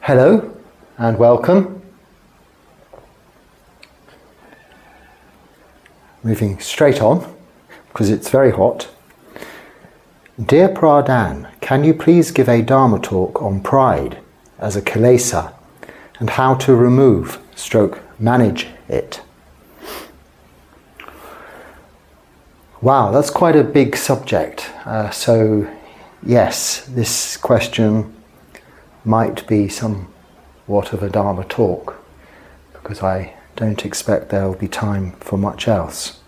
Hello and welcome. Moving straight on because it's very hot. Dear Phra Dan, can you please give a Dharma talk on pride as a kilesa and how to remove / manage it? Wow, that's quite a big subject. So yes, this question might be somewhat of a Dharma talk because I don't expect there will be time for much else.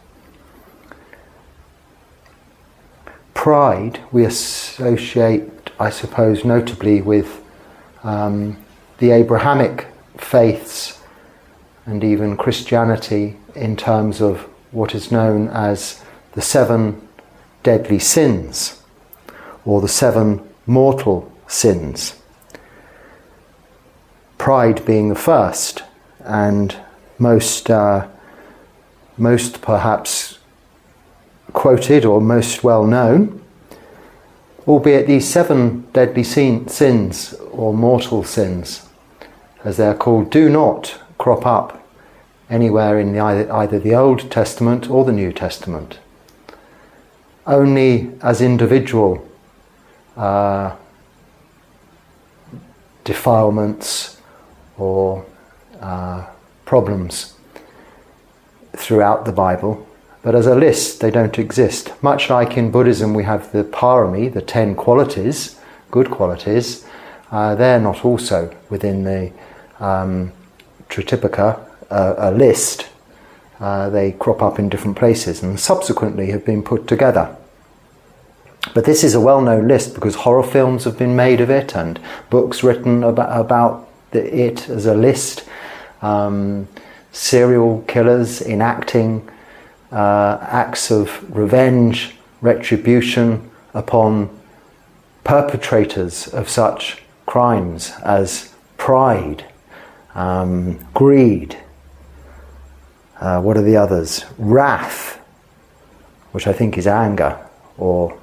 Pride we associate, I suppose, notably with the Abrahamic faiths and even Christianity in terms of what is known as the 7 deadly sins or the 7 mortal sins. Pride being the first and most perhaps quoted or most well known, albeit these 7 deadly sins or mortal sins, as they're called, do not crop up anywhere in either the Old Testament or the New Testament. Only as individual defilements or problems throughout the Bible, but as a list they don't exist. Much like in Buddhism we have the parami, the 10 qualities, good qualities, they're not also within the Tritipika, a list. They crop up in different places and subsequently have been put together. But this is a well-known list because horror films have been made of it and books written about it as a list. Serial killers enacting acts of revenge, retribution upon perpetrators of such crimes as pride, greed, what are the others? Wrath, which I think is anger or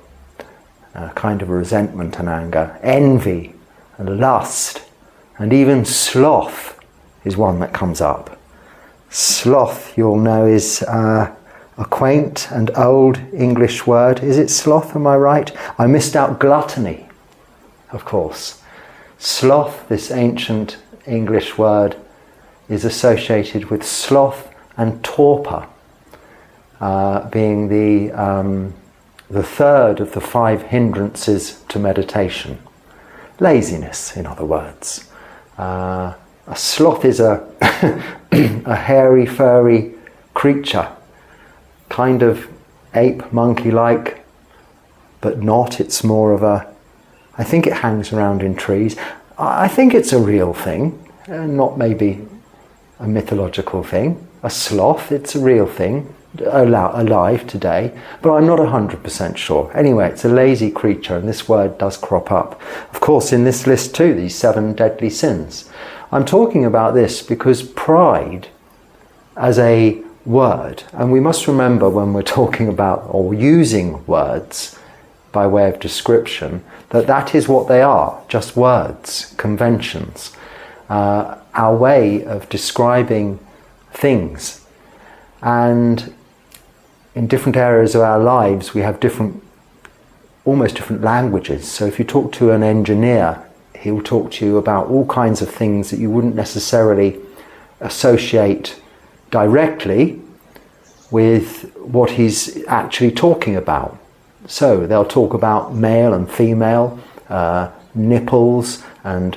kind of a resentment and anger, envy and lust, and even sloth is one that comes up. Sloth, you'll know, is a quaint and old English word. Is it sloth, am I right? I missed out gluttony, of course. Sloth, this ancient English word, is associated with sloth and torpor, being the third of the 5 hindrances to meditation. Laziness, in other words. A sloth is a hairy, furry creature, kind of ape, monkey-like, but not. It's more of I think it hangs around in trees. I think it's a real thing, not maybe a mythological thing. A sloth, it's a real thing, alive today, but I'm not 100% sure. Anyway, it's a lazy creature, and this word does crop up. Of course, in this list too, these 7 deadly sins. I'm talking about this because pride as a word, and we must remember when we're talking about or using words by way of description, that is what they are, just words, conventions, our way of describing things. And in different areas of our lives we have almost different languages. So if you talk to an engineer, he'll talk to you about all kinds of things that you wouldn't necessarily associate directly with what he's actually talking about. So they'll talk about male and female, nipples and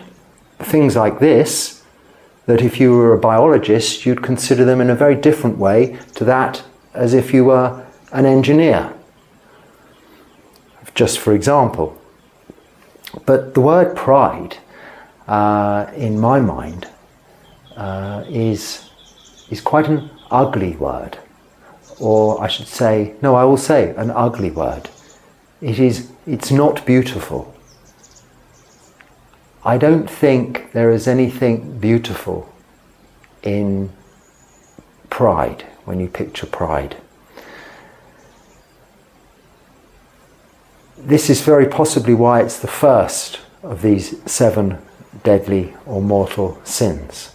things like this, that if you were a biologist you'd consider them in a very different way to that as if you were an engineer, just for example. But the word pride, in my mind, is quite an ugly word. Or I should say, no, I will say an ugly word. It's not beautiful. I don't think there is anything beautiful in pride, when you picture pride. This is very possibly why it's the first of these 7 deadly or mortal sins.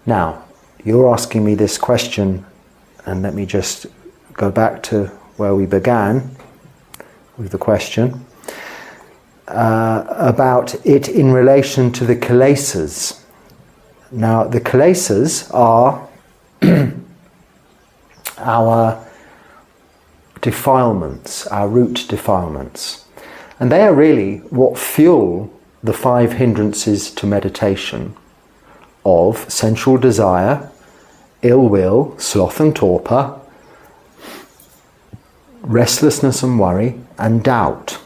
Now, you're asking me this question, and let me just go back to where we began with the question about it in relation to the kilesas. Now, the kilesas are our defilements, our root defilements. And they are really what fuel the 5 hindrances to meditation of sensual desire, ill will, sloth and torpor, restlessness and worry, and doubt.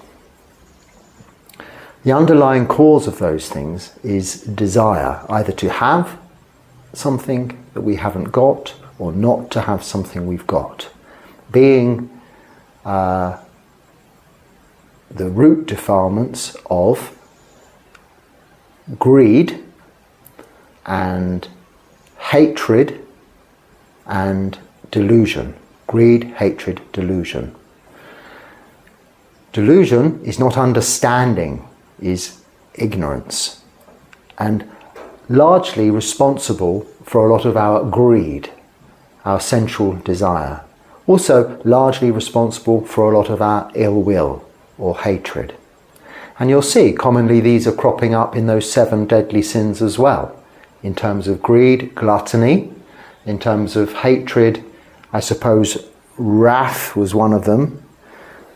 The underlying cause of those things is desire, either to have something that we haven't got or not to have something we've got. Being the root defilements of greed and hatred and delusion. Greed, hatred, delusion. Delusion is not understanding, is ignorance, and largely responsible for a lot of our greed, our sensual desire. Also largely responsible for a lot of our ill will or hatred. And you'll see commonly these are cropping up in those 7 deadly sins as well. In terms of greed, gluttony. In terms of hatred, I suppose wrath was one of them.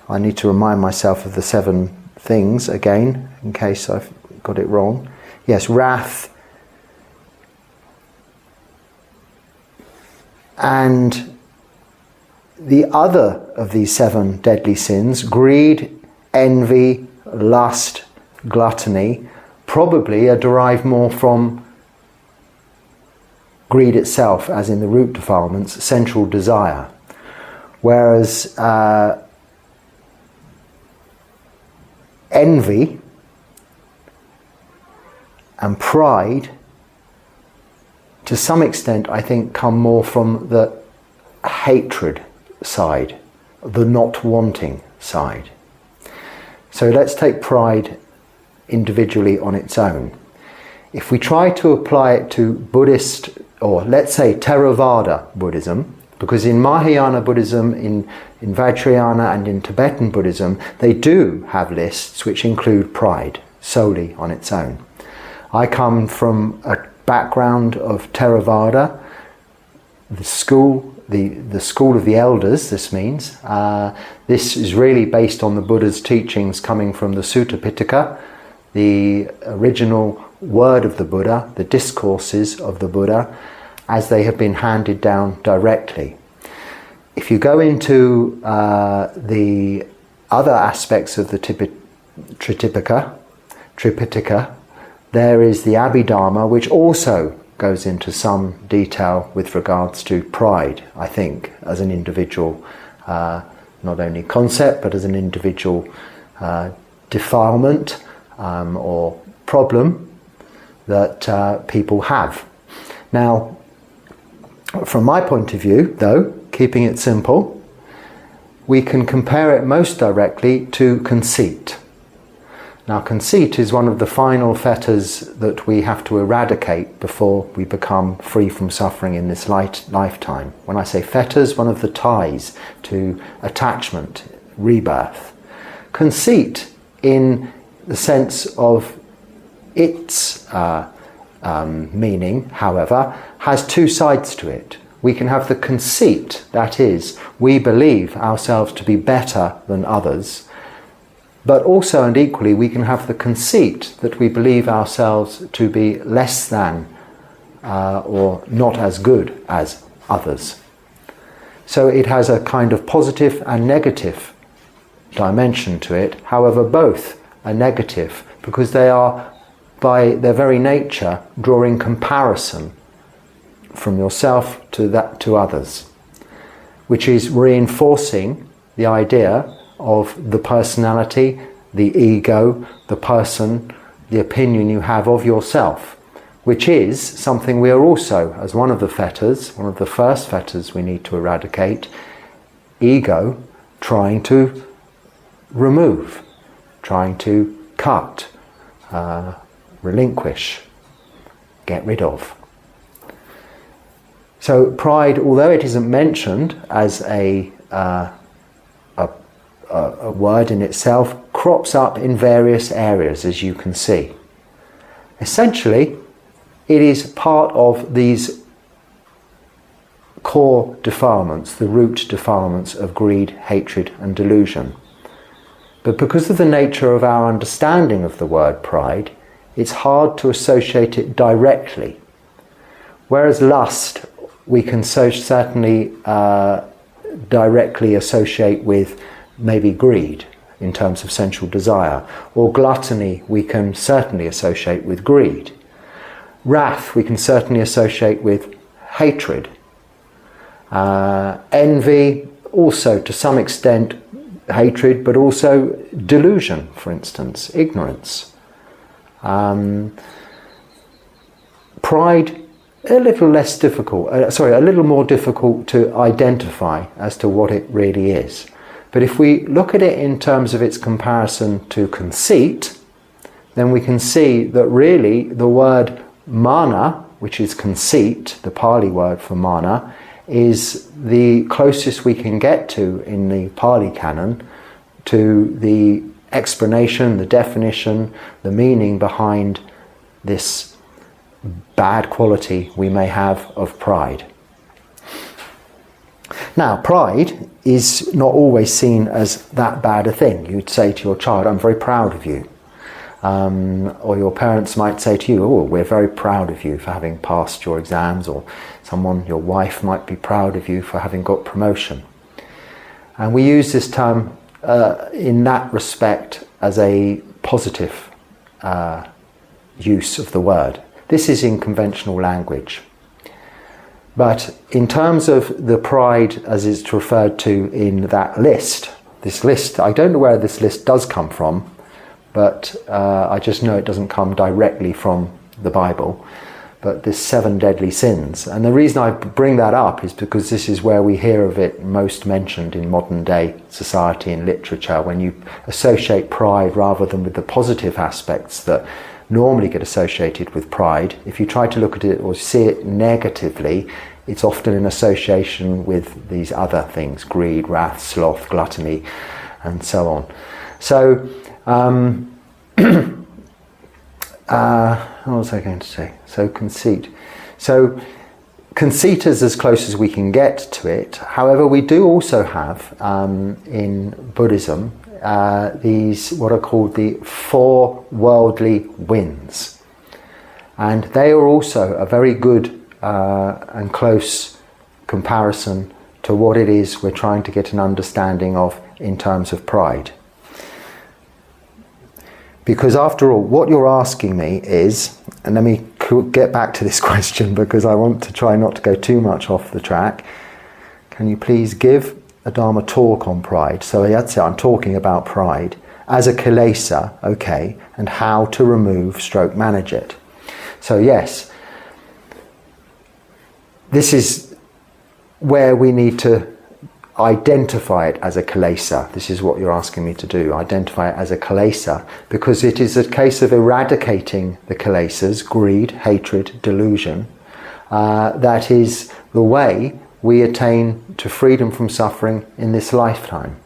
I need to remind myself of the 7 things again, in case I've got it wrong. Yes, wrath. And the other of these 7 deadly sins, greed, envy, lust, gluttony, probably are derived more from greed itself, as in the root defilements, sensual desire. Whereas envy and pride, to some extent, I think, come more from the hatred side, the not wanting side. So let's take pride individually on its own. If we try to apply it to Buddhist, or let's say Theravada Buddhism, because in Mahayana Buddhism, in Vajrayana and in Tibetan Buddhism, they do have lists which include pride solely on its own. I come from a background of Theravada, the school of the elders, this means. This is really based on the Buddha's teachings coming from the Sutta Pitaka, the original word of the Buddha, the discourses of the Buddha, as they have been handed down directly. If you go into the other aspects of the Tripitaka, there is the Abhidharma, which also goes into some detail with regards to pride, I think, as an individual, not only concept, but as an individual defilement or problem that people have. Now, from my point of view, though, keeping it simple, we can compare it most directly to conceit. Now, conceit is one of the final fetters that we have to eradicate before we become free from suffering in this lifetime. When I say fetters, one of the ties to attachment, rebirth. Conceit, in the sense of its meaning, however, has 2 sides to it. We can have the conceit, that is, we believe ourselves to be better than others, but also and equally we can have the conceit that we believe ourselves to be less than or not as good as others. So it has a kind of positive and negative dimension to it. However, both are negative because they are, by their very nature, drawing comparison from yourself to others, which is reinforcing the idea of the personality, the ego, the person, the opinion you have of yourself, which is something we are also, as one of the fetters, one of the first fetters we need to eradicate, ego trying to remove, trying to cut, relinquish, get rid of. So pride, although it isn't mentioned as a word in itself, crops up in various areas, as you can see. Essentially, it is part of these core defilements, the root defilements of greed, hatred and delusion. But because of the nature of our understanding of the word pride, it's hard to associate it directly. Whereas lust, we can certainly directly associate with maybe greed in terms of sensual desire, or gluttony we can certainly associate with greed. Wrath we can certainly associate with hatred. Envy also to some extent hatred, but also delusion, for instance, ignorance. Pride, a little less difficult, a little more difficult to identify as to what it really is. But if we look at it in terms of its comparison to conceit, then we can see that really the word mana, which is conceit, the Pali word for mana, is the closest we can get to in the Pali canon to the explanation, the definition, the meaning behind this bad quality we may have of pride. Now, pride is not always seen as that bad a thing. You'd say to your child, I'm very proud of you. Or your parents might say to you, oh, we're very proud of you for having passed your exams, or someone, your wife, might be proud of you for having got promotion. And we use this term in that respect as a positive use of the word. This is in conventional language. But in terms of the pride as it's referred to in that list, this list, I don't know where this list does come from, but I just know it doesn't come directly from the Bible, but this 7 deadly sins. And the reason I bring that up is because this is where we hear of it most mentioned in modern day society and literature, when you associate pride rather than with the positive aspects that normally get associated with pride. If you try to look at it or see it negatively, it's often in association with these other things: greed, wrath, sloth, gluttony, and so on. So, what was I going to say? So conceit. So conceit is as close as we can get to it. However, we do also have in Buddhism these what are called the 4 worldly winds, and they are also a very good and close comparison to what it is we're trying to get an understanding of in terms of pride. Because after all, what you're asking me is, and let me get back to this question because I want to try not to go too much off the track. Can you please give a Dharma talk on pride? So that's it, I'm talking about pride as a kilesa, okay, and how to remove / manage it. So yes, this is where we need to identify it as a kilesa. This is what you're asking me to do, identify it as a kilesa, because it is a case of eradicating the kilesas, greed, hatred, delusion. That is the way we attain to freedom from suffering in this lifetime.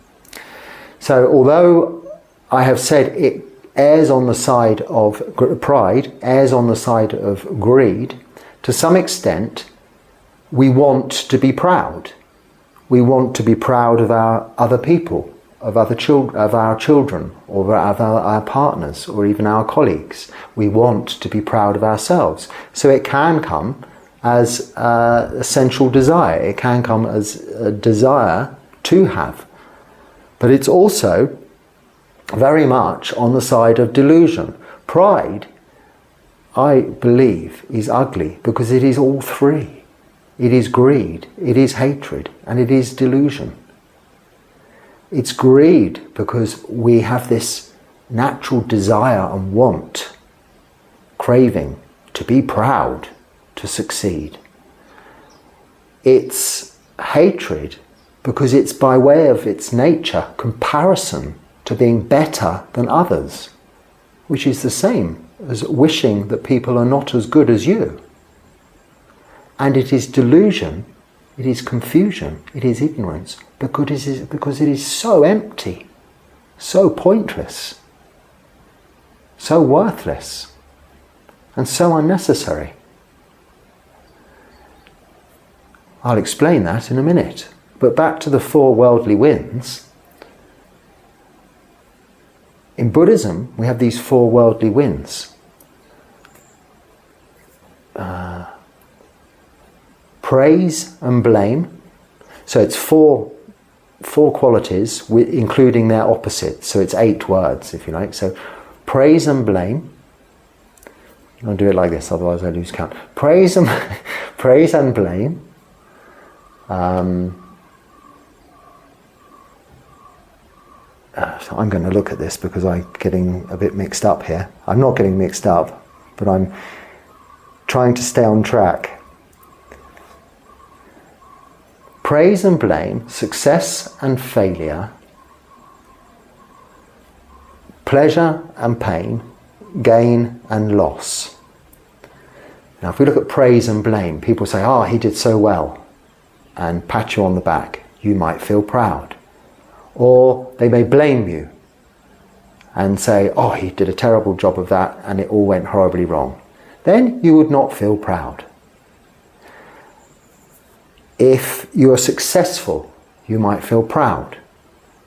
So although I have said it errs on the side of pride, errs on the side of greed, to some extent we want to be proud. We want to be proud of our other people, of our children, or of our partners, or even our colleagues. We want to be proud of ourselves. So it can come as a sensual desire. It can come as a desire to have. But it's also very much on the side of delusion. Pride, I believe, is ugly because it is all three. It is greed, it is hatred, and it is delusion. It's greed because we have this natural desire and want, craving, to be proud, to succeed. It's hatred because it's by way of its nature comparison to being better than others. which is the same as wishing that people are not as good as you. And it is delusion, it is confusion, it is ignorance, because it is so empty, so pointless, so worthless, and so unnecessary. I'll explain that in a minute. But back to the four worldly winds. In Buddhism, we have these four worldly winds. Praise and blame. So it's four qualities, including their opposites. So it's 8 words, if you like. So praise and blame. I'll do it like this, otherwise I lose count. Praise and blame. So I'm going to look at this because I'm getting a bit mixed up here. I'm not getting mixed up, but I'm trying to stay on track. Praise and blame, success and failure, pleasure and pain, gain and loss. Now if we look at praise and blame, people say, "Oh, he did so well," and pat you on the back. You might feel proud. Or they may blame you and say, "Oh, he did a terrible job of that and it all went horribly wrong." Then you would not feel proud. If you are successful, you might feel proud.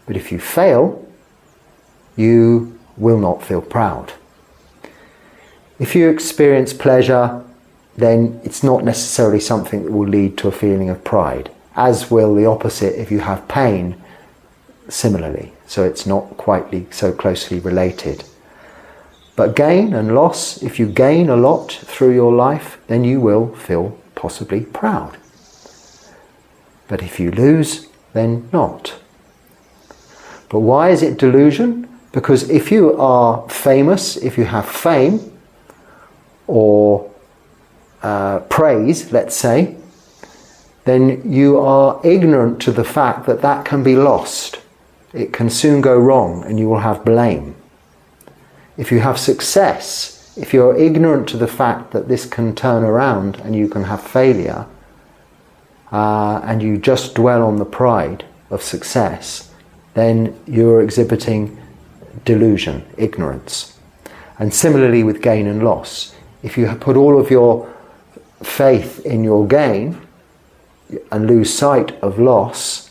But if you fail, you will not feel proud. If you experience pleasure, then it's not necessarily something that will lead to a feeling of pride, as will the opposite if you have pain similarly. So it's not quite so closely related. But gain and loss, if you gain a lot through your life, then you will feel possibly proud. But if you lose, then not. But why is it delusion? Because if you are famous, if you have fame or praise, let's say, then you are ignorant to the fact that that can be lost. It can soon go wrong and you will have blame. If you have success, if you're ignorant to the fact that this can turn around and you can have failure, and you just dwell on the pride of success, then you're exhibiting delusion, ignorance. And similarly with gain and loss. If you put all of your faith in your gain and lose sight of loss,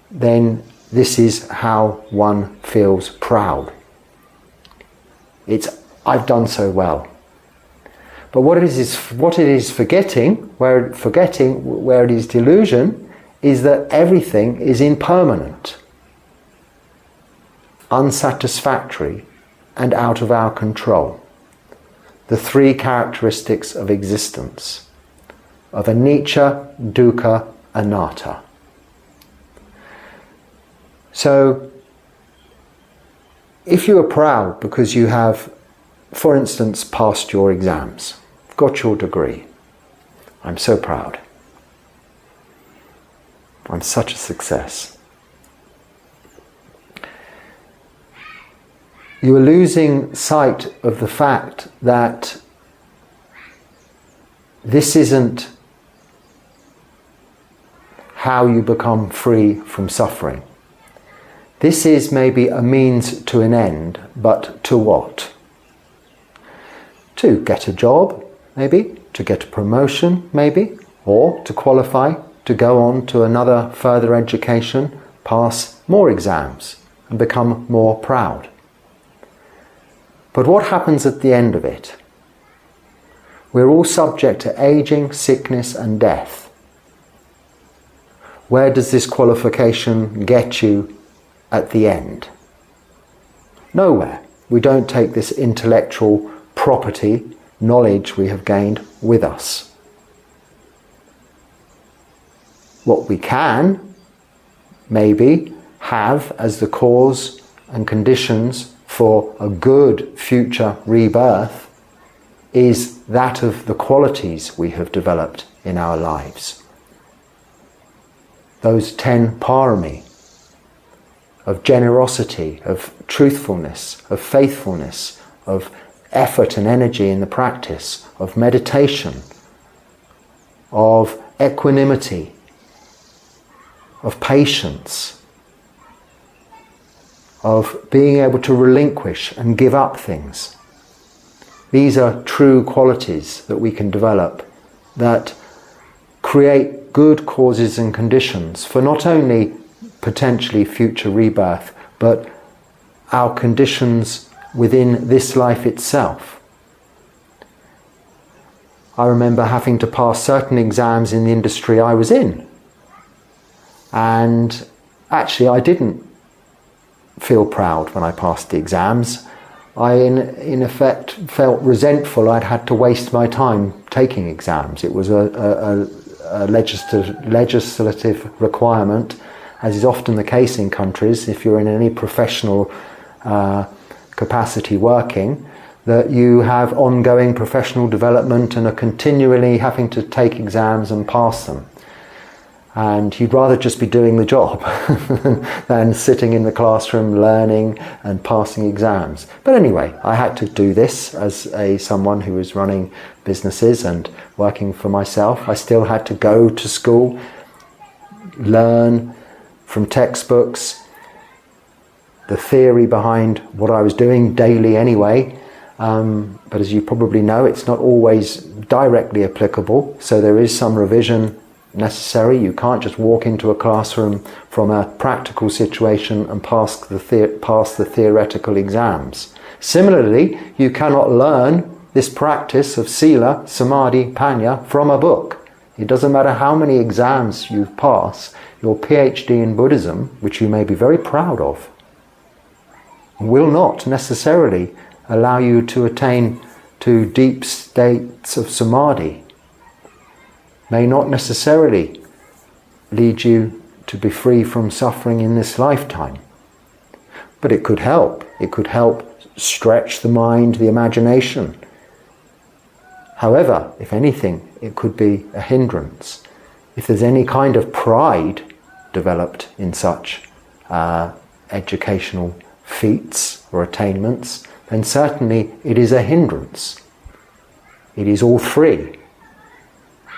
then this is how one feels proud. It's, "I've done so well." But what it is forgetting, where it is delusion, is that everything is impermanent, unsatisfactory, and out of our control. The 3 characteristics of existence, of anicca, dukkha, anatta. So, if you are proud because you have, for instance, passed your exams, got your degree, "I'm so proud. I'm such a success." You are losing sight of the fact that this isn't how you become free from suffering. This is maybe a means to an end, but to what? To get a job, maybe, to get a promotion, maybe, or to qualify, to go on to another further education, pass more exams, and become more proud. But what happens at the end of it? We're all subject to aging, sickness, and death. Where does this qualification get you at the end? Nowhere. We don't take this intellectual property, knowledge we have gained with us. What we can, maybe, have as the cause and conditions for a good future rebirth is that of the qualities we have developed in our lives. Those 10 parami of generosity, of truthfulness, of faithfulness, of effort and energy in the practice, of meditation, of equanimity, of patience, of being able to relinquish and give up things. These are true qualities that we can develop that create good causes and conditions for not only potentially future rebirth, but our conditions within this life itself. I remember having to pass certain exams in the industry I was in, and actually I didn't feel proud when I passed the exams. I in effect felt resentful I'd had to waste my time taking exams. It was a legislative requirement, as is often the case in countries, if you're in any professional capacity working, that you have ongoing professional development and are continually having to take exams and pass them. And you'd rather just be doing the job than sitting in the classroom learning and passing exams. But anyway, I had to do this as someone who was running businesses and working for myself. I still had to go to school, learn from textbooks, the theory behind what I was doing daily anyway. But as you probably know, it's not always directly applicable, so there is some revision necessary. You can't just walk into a classroom from a practical situation and pass the theoretical exams. Similarly, you cannot learn this practice of sila, samadhi, panya from a book. It doesn't matter how many exams you pass, your PhD in Buddhism, which you may be very proud of, will not necessarily allow you to attain to deep states of samadhi, may not necessarily lead you to be free from suffering in this lifetime. But it could help. It could help stretch the mind, the imagination. However, if anything, it could be a hindrance. If there's any kind of pride developed in such educational feats or attainments, then certainly it is a hindrance. It is all three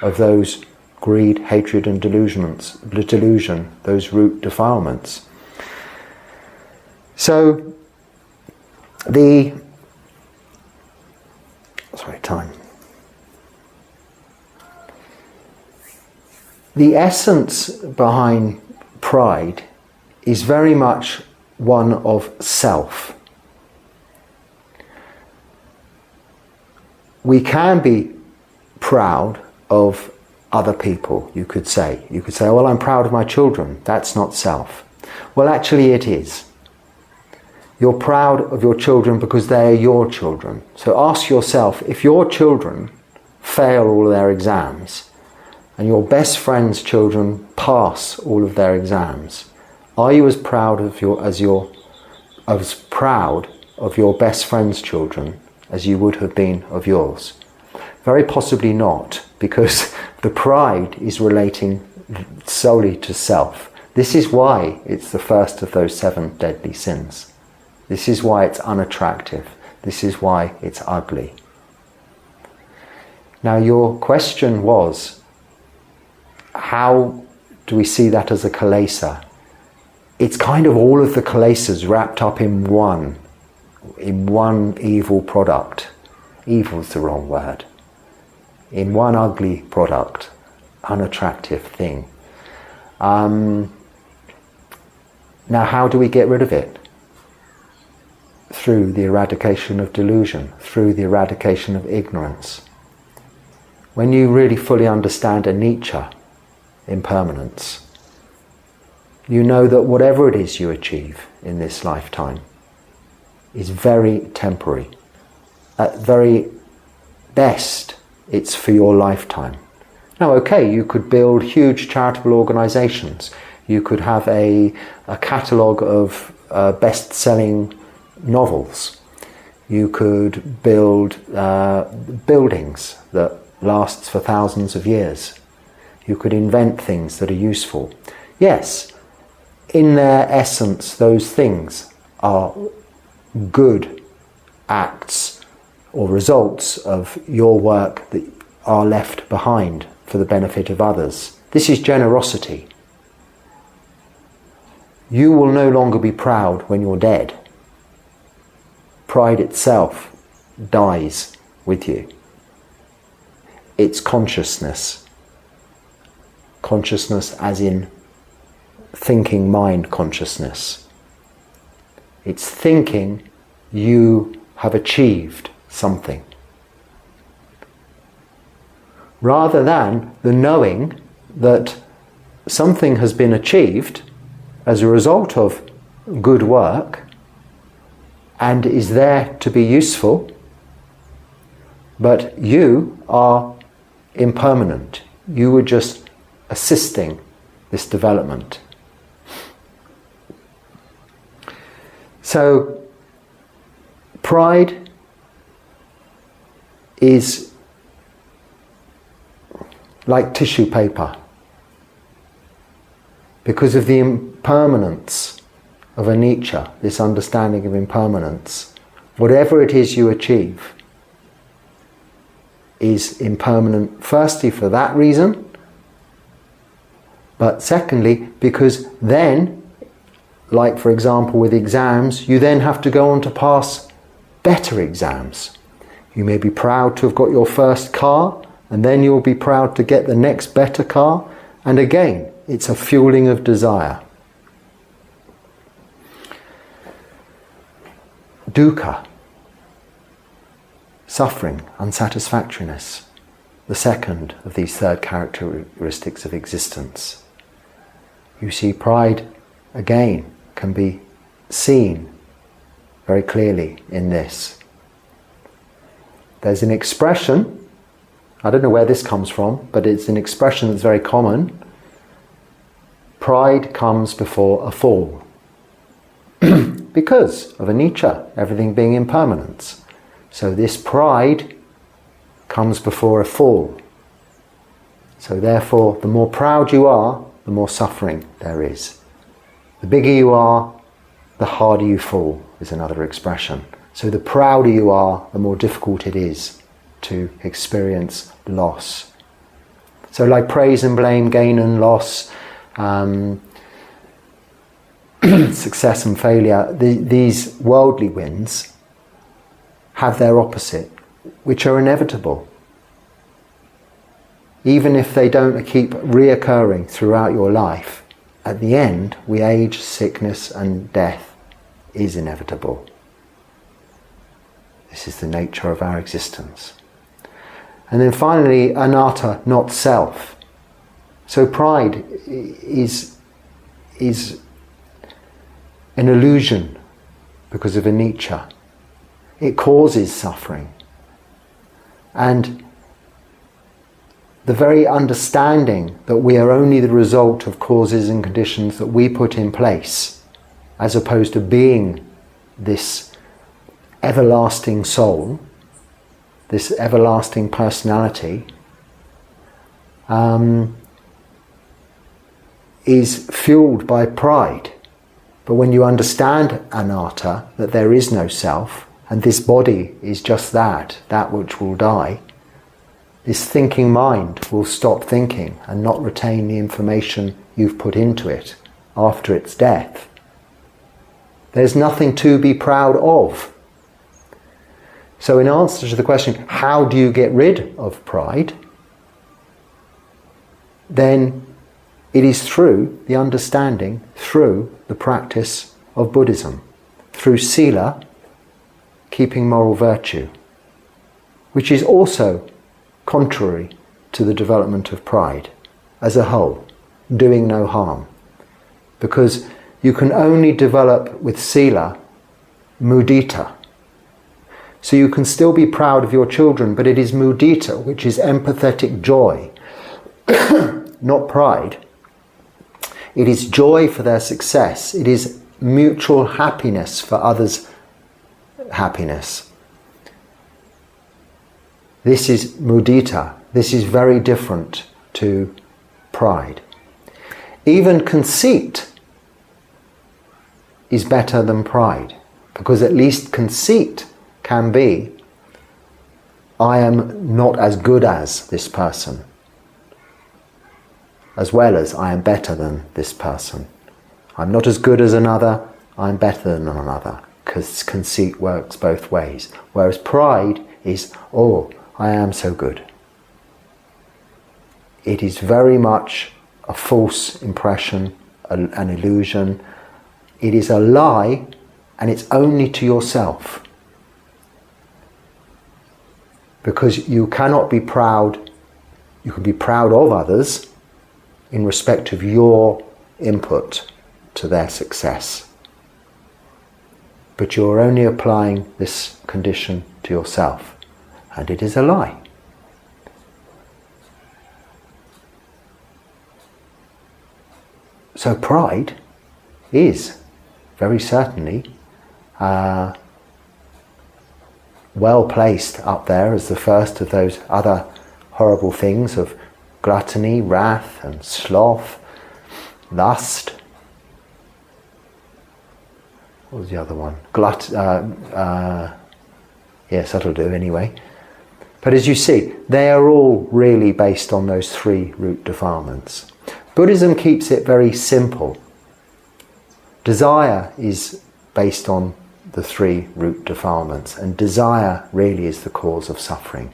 of those greed, hatred and delusion, those root defilements. So the essence behind pride is very much one of self. We can be proud of other people, you could say. You could say, well, I'm proud of my children. That's not self. Well, actually it is. You're proud of your children because they are your children. So ask yourself, if your children fail all their exams and your best friend's children pass all of their exams, are you as proud of your best friend's children as you would have been of yours? Very possibly not, because the pride is relating solely to self. This is why it's the first of those 7 deadly sins. This is why it's unattractive. This is why it's ugly. Now, your question was, how do we see that as a kilesa? It's kind of all of the kilesas wrapped up in one evil product. Evil's the wrong word. In one ugly product, unattractive thing. Now, how do we get rid of it? Through the eradication of delusion, through the eradication of ignorance. When you really fully understand anicca, impermanence, you know that whatever it is you achieve in this lifetime is very temporary. At very best, it's for your lifetime. Now, okay, you could build huge charitable organizations. You could have a catalogue of best-selling novels. You could build buildings that last for thousands of years. You could invent things that are useful. Yes, in their essence, those things are good acts or results of your work that are left behind for the benefit of others. This is generosity. You will no longer be proud when you're dead. Pride itself dies with you. It's consciousness. Consciousness as in thinking mind consciousness. It's thinking you have achieved something. Rather than the knowing that something has been achieved as a result of good work and is there to be useful, but you are impermanent. You were just assisting this development. So, pride is like tissue paper. Because of the impermanence of anicca, this understanding of impermanence, whatever it is you achieve is impermanent, firstly for that reason, but secondly because then, like for example with exams, you then have to go on to pass better exams. You may be proud to have got your first car, and then you'll be proud to get the next better car, and again, it's a fueling of desire. Dukkha, suffering, unsatisfactoriness, the second of these third characteristics of existence. You see, pride, again, can be seen very clearly in this. There's an expression, I don't know where this comes from, but it's an expression that's very common. Pride comes before a fall. Because of anicca, everything being impermanence. So this pride comes before a fall. So therefore, the more proud you are, the more suffering there is. The bigger you are, the harder you fall, is another expression. So the prouder you are, the more difficult it is to experience loss. So like praise and blame, gain and loss, success and failure, these worldly wins have their opposite, which are inevitable. Even if they don't keep reoccurring throughout your life, at the end, we age, sickness and death is inevitable. This is the nature of our existence. And then finally, anatta, not self. So pride is an illusion because of anicca. It causes suffering. And the very understanding that we are only the result of causes and conditions that we put in place, as opposed to being this everlasting soul, this everlasting personality, is fueled by pride. But when you understand anatta, that there is no self, and this body is just that which will die, this thinking mind will stop thinking and not retain the information you've put into it after its death. There's nothing to be proud of. So in answer to the question, how do you get rid of pride? Then it is through the understanding, through the practice of Buddhism, through sila, keeping moral virtue, which is also contrary to the development of pride as a whole, doing no harm. Because you can only develop with sila mudita. So you can still be proud of your children, but it is mudita, which is empathetic joy, not pride. It is joy for their success. It is mutual happiness for others' happiness. This is mudita. This is very different to pride. Even conceit is better than pride, because at least conceit can be, I am not as good as this person, as well as I am better than this person. I'm not as good as another, I'm better than another, because conceit works both ways. Whereas pride is, oh, I am so good. It is very much a false impression, an illusion. It is a lie, and it's only to yourself. Because you cannot be proud, you can be proud of others in respect of your input to their success. But you're only applying this condition to yourself, and it is a lie. So pride is very certainly well placed up there as the first of those other horrible things of gluttony, wrath and sloth, lust. What was the other one? Yes, that'll do anyway. But as you see, they are all really based on those three root defilements. Buddhism keeps it very simple. Desire is based on the three root defilements, and desire really is the cause of suffering.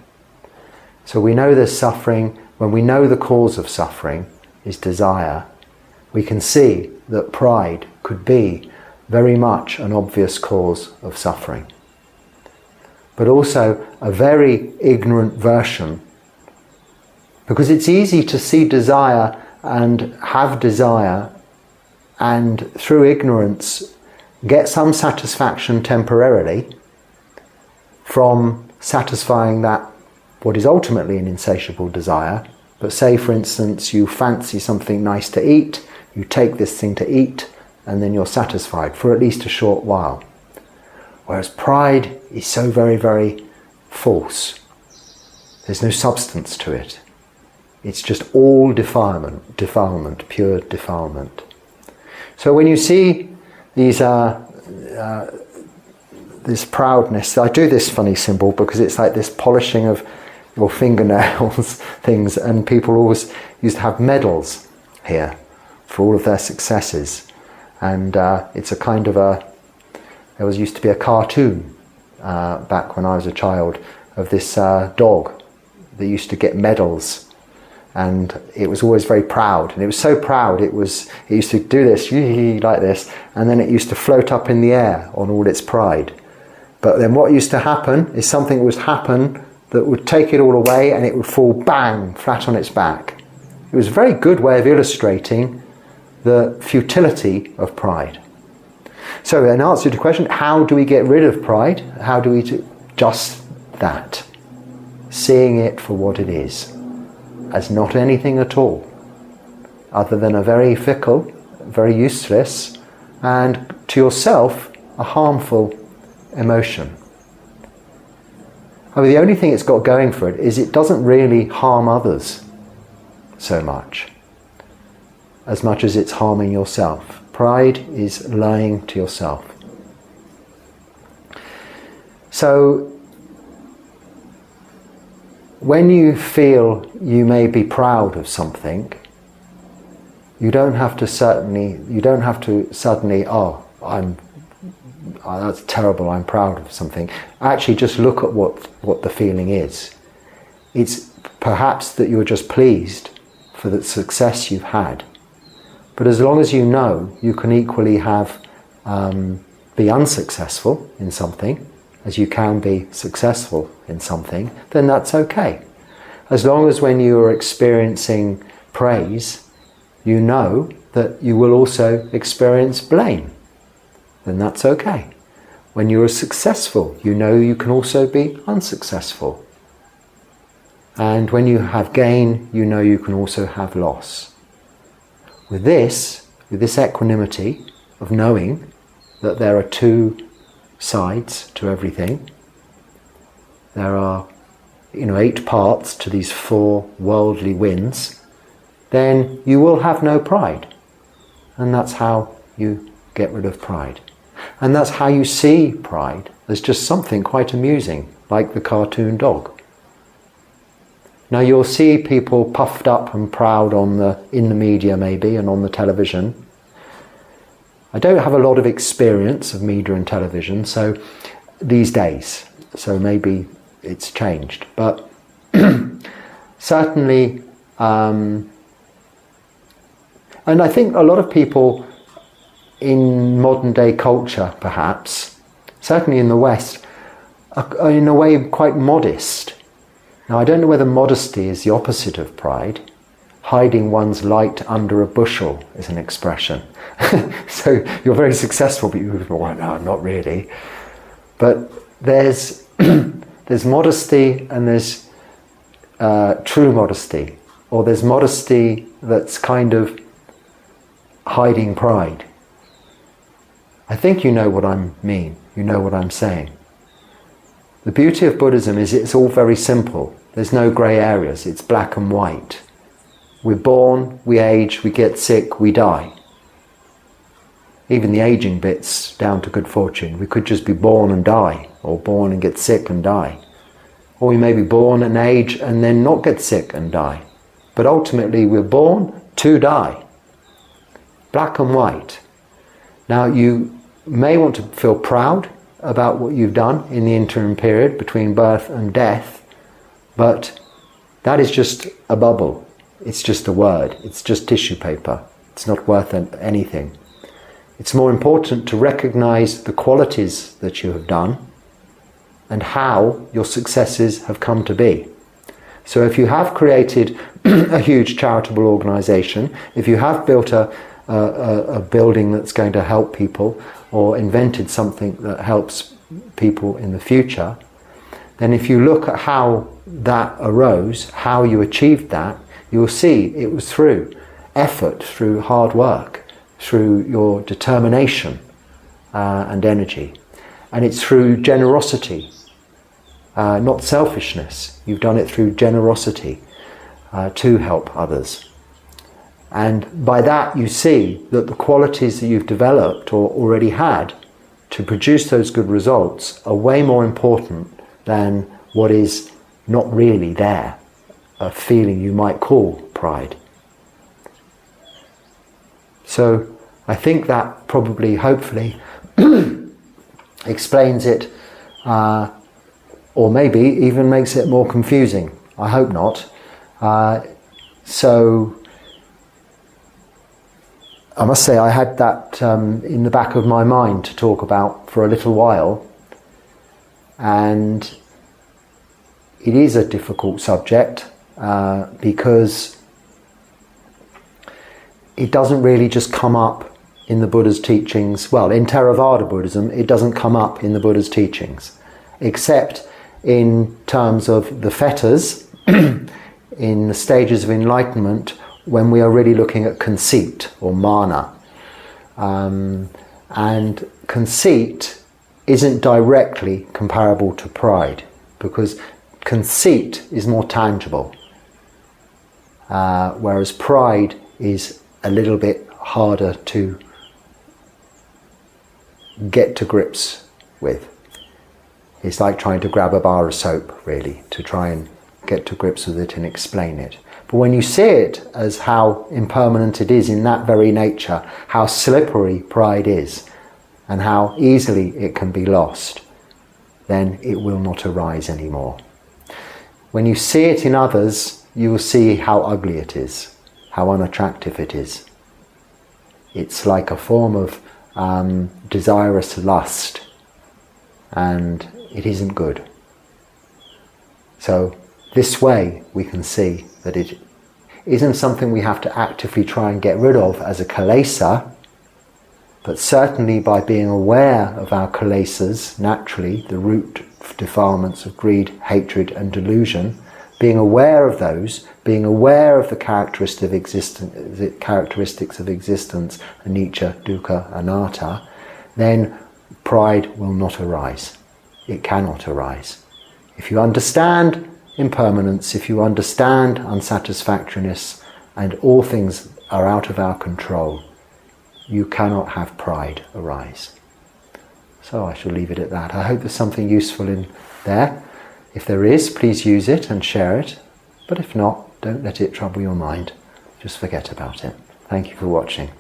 So we know there's suffering. When we know the cause of suffering is desire, we can see that pride could be very much an obvious cause of suffering. But also a very ignorant version, because it's easy to see desire and have desire and through ignorance get some satisfaction temporarily from satisfying that what is ultimately an insatiable desire. But say for instance you fancy something nice to eat, you take this thing to eat, and then you're satisfied for at least a short while. Whereas pride is so very, very false. There's no substance to it. It's just all defilement, pure defilement. So when you see these this proudness, I do this funny symbol because it's like this polishing of your fingernails things, and people always used to have medals here for all of their successes. And it's a kind of there used to be a cartoon back when I was a child of this dog that used to get medals, and it was always very proud, and it was so proud it used to do this like this, and then it used to float up in the air on all its pride. But then what used to happen is something would happen that would take it all away, and it would fall bang flat on its back. It was a very good way of illustrating the futility of pride. So in answer to the question, how do we get rid of pride? How do we do just that? Seeing it for what it is, as not anything at all, other than a very fickle, very useless, and to yourself, a harmful emotion. I mean, the only thing it's got going for it is it doesn't really harm others so much as it's harming yourself. Pride is lying to yourself. So when you feel you may be proud of something, you don't have to suddenly, that's terrible, I'm proud of something. Actually, just look at what the feeling is. It's perhaps that you're just pleased for the success you've had. But as long as you know you can equally be unsuccessful in something, as you can be successful in something, then that's okay. As long as when you are experiencing praise, you know that you will also experience blame, then that's okay. When you are successful, you know you can also be unsuccessful. And when you have gain, you know you can also have loss. With this equanimity of knowing that there are two sides to everything, there are 8 parts to these 4 worldly winds, then you will have no pride. And that's how you get rid of pride. And that's how you see pride, as just something quite amusing, like the cartoon dog. Now you'll see people puffed up and proud in the media maybe, and on the television. I don't have a lot of experience of media and television, so these days, so maybe it's changed. But certainly, and I think a lot of people in modern day culture, perhaps, certainly in the West, are in a way quite modest. Now I don't know whether modesty is the opposite of pride. Hiding one's light under a bushel is an expression. So you're very successful, but you go, well, no, not really. But there's modesty and there's true modesty, or there's modesty that's kind of hiding pride. I think you know what I mean, you know what I'm saying. The beauty of Buddhism is it's all very simple. There's no grey areas, it's black and white. We're born, we age, we get sick, we die. Even the aging bit's down to good fortune. We could just be born and die, or born and get sick and die. Or we may be born and age and then not get sick and die. But ultimately we're born to die. Black and white. Now you may want to feel proud about what you've done in the interim period between birth and death, but that is just a bubble. It's just a word. It's just tissue paper. It's not worth anything. It's more important to recognize the qualities that you have done and how your successes have come to be. So if you have created a huge charitable organization, if you have built a building that's going to help people, or invented something that helps people in the future, then if you look at how that arose, how you achieved that, you will see it was through effort, through hard work, through your determination and energy. And it's through generosity, not selfishness. You've done it through generosity to help others. And by that you see that the qualities that you've developed or already had to produce those good results are way more important than what is not really there, a feeling you might call pride. So I think that probably, hopefully, explains it, or maybe even makes it more confusing. I hope not. So I must say I had that in the back of my mind to talk about for a little while, and it is a difficult subject because it doesn't really just come up in the Buddha's teachings. Well, in Theravada Buddhism, it doesn't come up in the Buddha's teachings, except in terms of the fetters, in the stages of enlightenment, when we are really looking at conceit or mana. And conceit isn't directly comparable to pride, because conceit is more tangible, whereas pride is a little bit harder to get to grips with. It's like trying to grab a bar of soap, really, to try and get to grips with it and explain it. But when you see it as how impermanent it is in that very nature, how slippery pride is, and how easily it can be lost, then it will not arise anymore. When you see it in others, you will see how ugly it is, how unattractive it is. It's like a form of desirous lust, and it isn't good. So this way we can see that it isn't something we have to actively try and get rid of as a kilesa, but certainly by being aware of our kilesas, naturally, the root defilements of greed, hatred and delusion, being aware of those, being aware of the characteristics of existence, anicca, dukkha, anatta, then pride will not arise. It cannot arise. If you understand impermanence, if you understand unsatisfactoriness, and all things are out of our control, you cannot have pride arise. So I shall leave it at that. I hope there's something useful in there. If there is, please use it and share it. But if not, don't let it trouble your mind. Just forget about it. Thank you for watching.